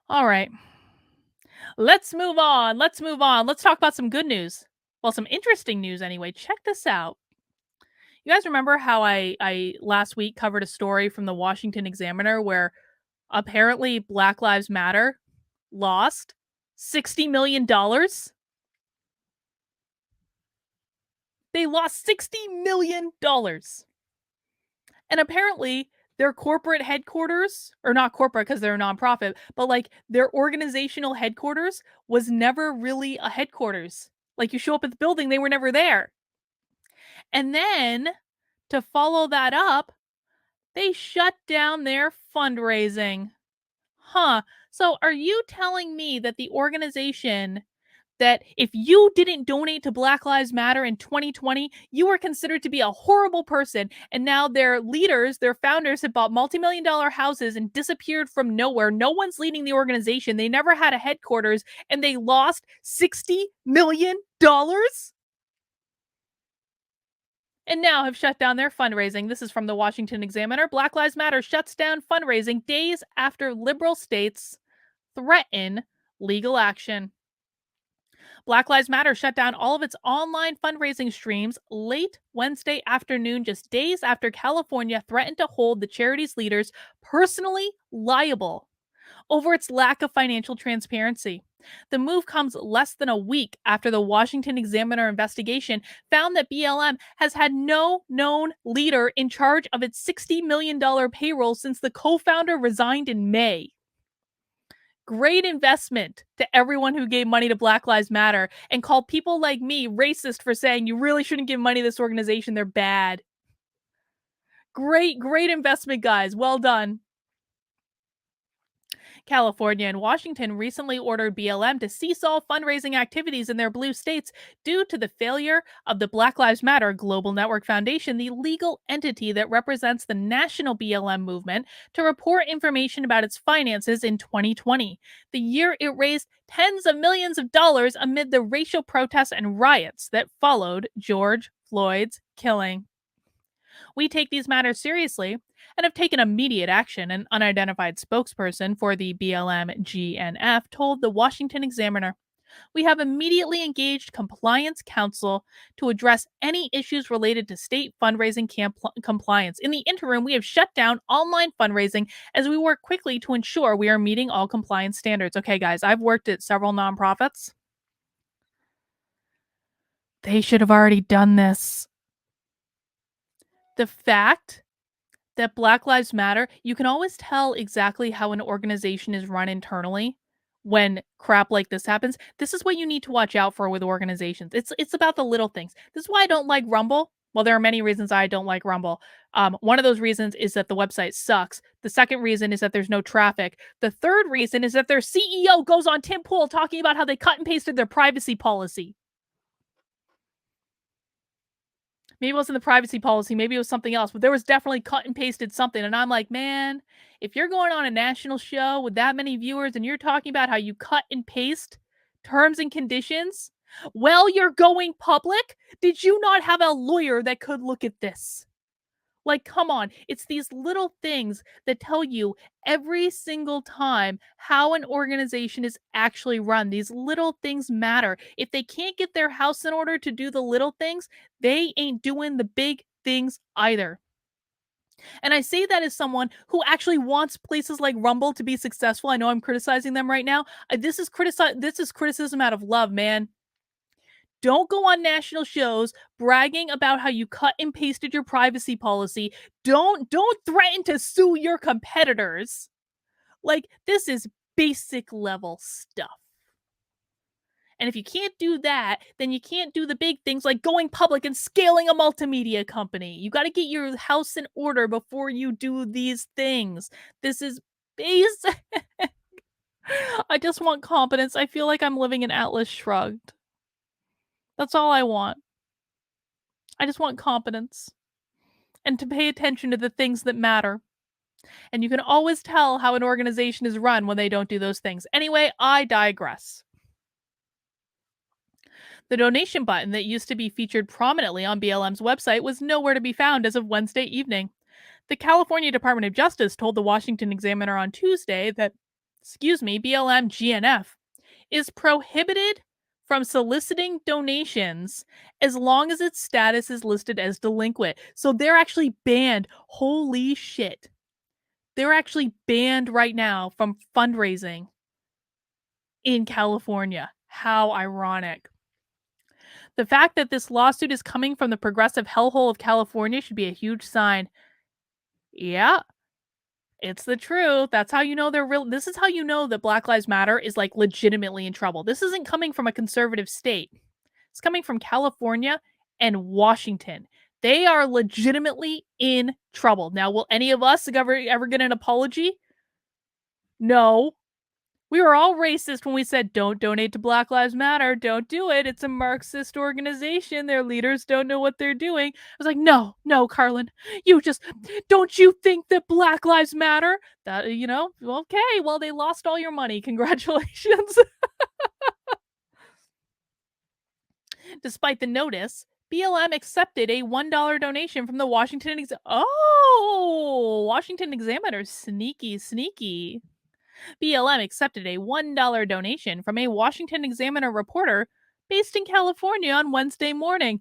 All right. Let's move on. Let's move on. Let's talk about some good news. Well, some interesting news anyway. Check this out. You guys remember how I last week covered a story from the Washington Examiner where apparently Black Lives Matter lost $60 million? They lost $60 million. And apparently their corporate headquarters, or not corporate because they're a nonprofit, but like their organizational headquarters was never really a headquarters. Like you show up at the building, they were never there. And then to follow that up, they shut down their fundraising. Huh. So are you telling me that the organization that if you didn't donate to Black Lives Matter in 2020, you were considered to be a horrible person. And now their leaders, their founders have bought multi-million dollar houses and disappeared from nowhere. No one's leading the organization. They never had a headquarters and they lost $60 million and now have shut down their fundraising. This is from the Washington Examiner. Black Lives Matter shuts down fundraising days after liberal states threaten legal action. Black Lives Matter shut down all of its online fundraising streams late Wednesday afternoon, just days after California threatened to hold the charity's leaders personally liable over its lack of financial transparency. The move comes less than a week after the Washington Examiner investigation found that BLM has had no known leader in charge of its $60 million payroll since the co founder resigned in May. Great investment to everyone who gave money to Black Lives Matter and called people like me racist for saying you really shouldn't give money to this organization. They're bad. Great investment, guys. Well done. California and Washington recently ordered BLM to cease all fundraising activities in their blue states due to the failure of the Black Lives Matter Global Network Foundation, the legal entity that represents the national BLM movement, to report information about its finances in 2020, the year it raised tens of millions of dollars amid the racial protests and riots that followed George Floyd's killing. We take these matters seriously and have taken immediate action, an unidentified spokesperson for the BLM GNF told the Washington Examiner. We have immediately engaged compliance counsel to address any issues related to state fundraising compliance. In the interim, we have shut down online fundraising as we work quickly to ensure we are meeting all compliance standards. Okay, guys, I've worked at several nonprofits. They should have already done this. The fact that Black Lives Matter, you can always tell exactly how an organization is run internally when crap like this happens. This is what you need to watch out for with organizations. It's about the little things. This is why I don't like Rumble. Well, there are many reasons I don't like Rumble. One of those reasons is that the website sucks. The second reason is that there's no traffic. The third reason is that their CEO goes on Tim Pool talking about how they cut and pasted their privacy policy. Maybe it wasn't the privacy policy, maybe it was something else, but there was definitely cut and pasted something. And I'm like, man, if you're going on a national show with that many viewers and you're talking about how you cut and paste terms and conditions, well, you're going public. Did you not have a lawyer that could look at this? Like, come on. It's these little things that tell you every single time how an organization is actually run. These little things matter. If they can't get their house in order to do the little things, they ain't doing the big things either. And I say that as someone who actually wants places like Rumble to be successful. I know I'm criticizing them right now. This is criticism out of love, man. Don't go on national shows bragging about how you cut and pasted your privacy policy. Don't threaten to sue your competitors. Like, this is basic level stuff. And if you can't do that, then you can't do the big things like going public and scaling a multimedia company. You got to get your house in order before you do these things. This is basic. I just want competence. I feel like I'm living in Atlas Shrugged. That's all I want. I just want competence and to pay attention to the things that matter. And you can always tell how an organization is run when they don't do those things. Anyway, I digress. The donation button that used to be featured prominently on BLM's website was nowhere to be found as of Wednesday evening. The California Department of Justice told the Washington Examiner on Tuesday that BLM GNF, is prohibited from soliciting donations as long as its status is listed as delinquent. So they're actually banned. Holy shit. They're actually banned right now from fundraising in California. How ironic. The fact that this lawsuit is coming from the progressive hellhole of California should be a huge sign. Yeah, it's the truth. That's how you know they're real. This is how you know that Black Lives Matter is like legitimately in trouble. This isn't coming from a conservative state. It's coming from California and Washington. They are legitimately in trouble. Now, will any of us ever get an apology? No. We were all racist when we said, don't donate to Black Lives Matter. Don't do it. It's a Marxist organization. Their leaders don't know what they're doing. I was like, no, no, Carlin. Don't you think that Black Lives Matter? That, okay, well, they lost all your money. Congratulations. Despite the notice, BLM accepted a $1 donation from the Washington Examiner. Sneaky, sneaky. BLM accepted a $1 donation from a Washington Examiner reporter based in California on Wednesday morning.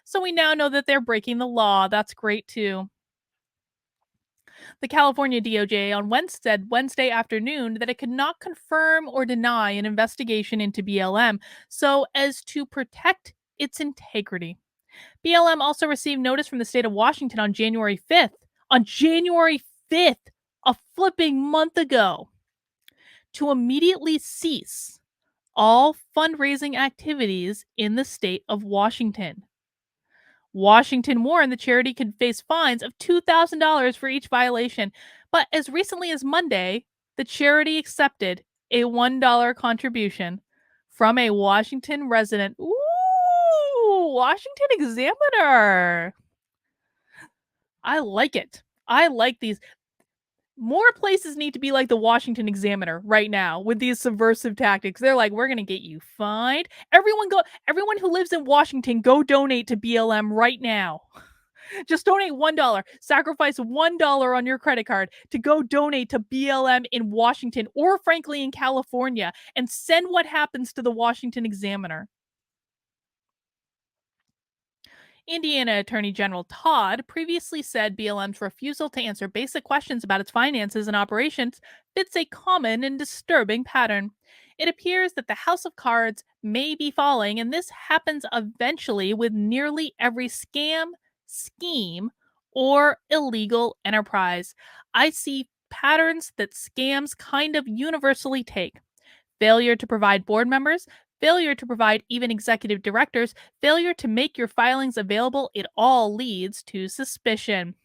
So we now know that they're breaking the law. That's great too. The California DOJ on Wednesday afternoon that it could not confirm or deny an investigation into BLM so as to protect its integrity. BLM also received notice from the state of Washington on January 5th. On January 5th, a flipping month ago, to immediately cease all fundraising activities in the state of Washington. Washington warned the charity could face fines of $2,000 for each violation, but as recently as Monday, the charity accepted a $1 contribution from a Washington resident. Ooh, Washington Examiner. I like it. I like these. More places need to be like the Washington Examiner right now with these subversive tactics. They're like, we're going to get you fined. Everyone who lives in Washington, go donate to BLM right now. Just donate $1. Sacrifice $1 on your credit card to go donate to BLM in Washington or frankly in California and send what happens to the Washington Examiner. Indiana Attorney General Todd previously said BLM's refusal to answer basic questions about its finances and operations fits a common and disturbing pattern. It appears that the house of cards may be falling, and this happens eventually with nearly every scam, scheme, or illegal enterprise. I see patterns that scams kind of universally take: failure to provide board members, failure to provide even executive directors, failure to make your filings available. It all leads to suspicion.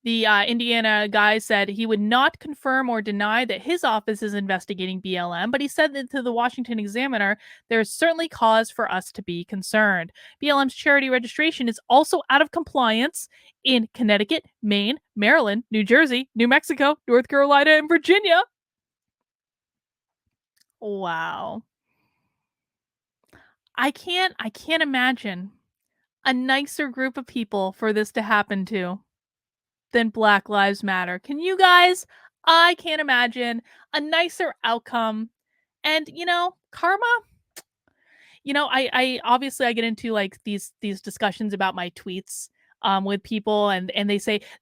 The Indiana guy said he would not confirm or deny that his office is investigating BLM, but he said that to the Washington Examiner, there is certainly cause for us to be concerned. BLM's charity registration is also out of compliance in Connecticut, Maine, Maryland, New Jersey, New Mexico, North Carolina, and Virginia. Wow. I can't imagine a nicer group of people for this to happen to than Black Lives Matter. Can you guys? I can't imagine a nicer outcome. And karma, I obviously I get into like these discussions about my tweets with people, and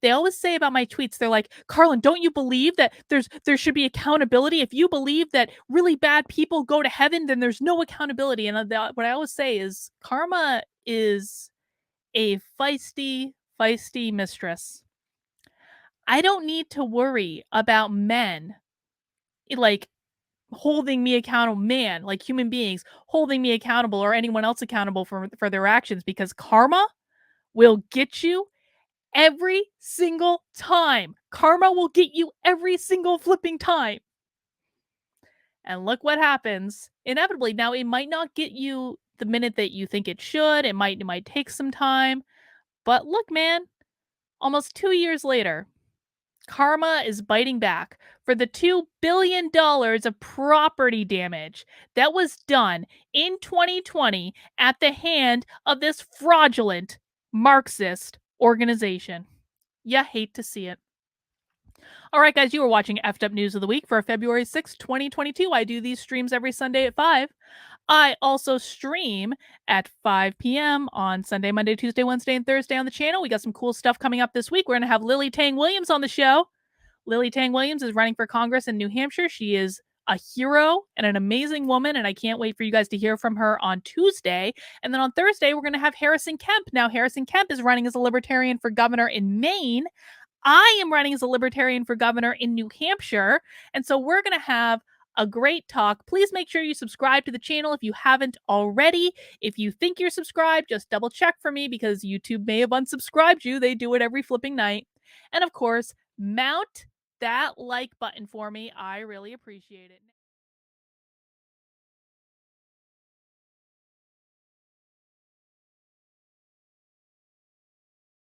they always say about my tweets, they're like, Carlin, don't you believe that there should be accountability? If you believe that really bad people go to heaven, then there's no accountability. And what I always say is karma is a feisty mistress. I don't need to worry about men like holding me accountable, like human beings holding me accountable or anyone else accountable for their actions, because karma will get you every single time. Karma will get you every single flipping time. And look what happens inevitably. Now, it might not get you the minute that you think it should. It might take some time. But look, man, almost 2 years later, karma is biting back for the $2 billion of property damage that was done in 2020 at the hand of this fraudulent Marxist organization. You hate to see it. All right, guys, you are watching Effed Up News of the Week for February 6th, 2022. I do these streams every Sunday at 5. I also stream at 5 p.m. on Sunday, Monday, Tuesday, Wednesday, and Thursday on the channel. We got some cool stuff coming up this week. We're going to have Lily Tang Williams on the show. Lily Tang Williams is running for Congress in New Hampshire. She is a hero and an amazing woman, and I can't wait for you guys to hear from her on Tuesday. And then on Thursday, we're going to have Harrison Kemp. Now, Harrison Kemp is running as a Libertarian for governor in Maine. I am running as a Libertarian for governor in New Hampshire. And so we're going to have a great talk. Please make sure you subscribe to the channel if you haven't already. If you think you're subscribed, just double check for me because YouTube may have unsubscribed you. They do it every flipping night. And of course, mount that like button for me. I really appreciate it.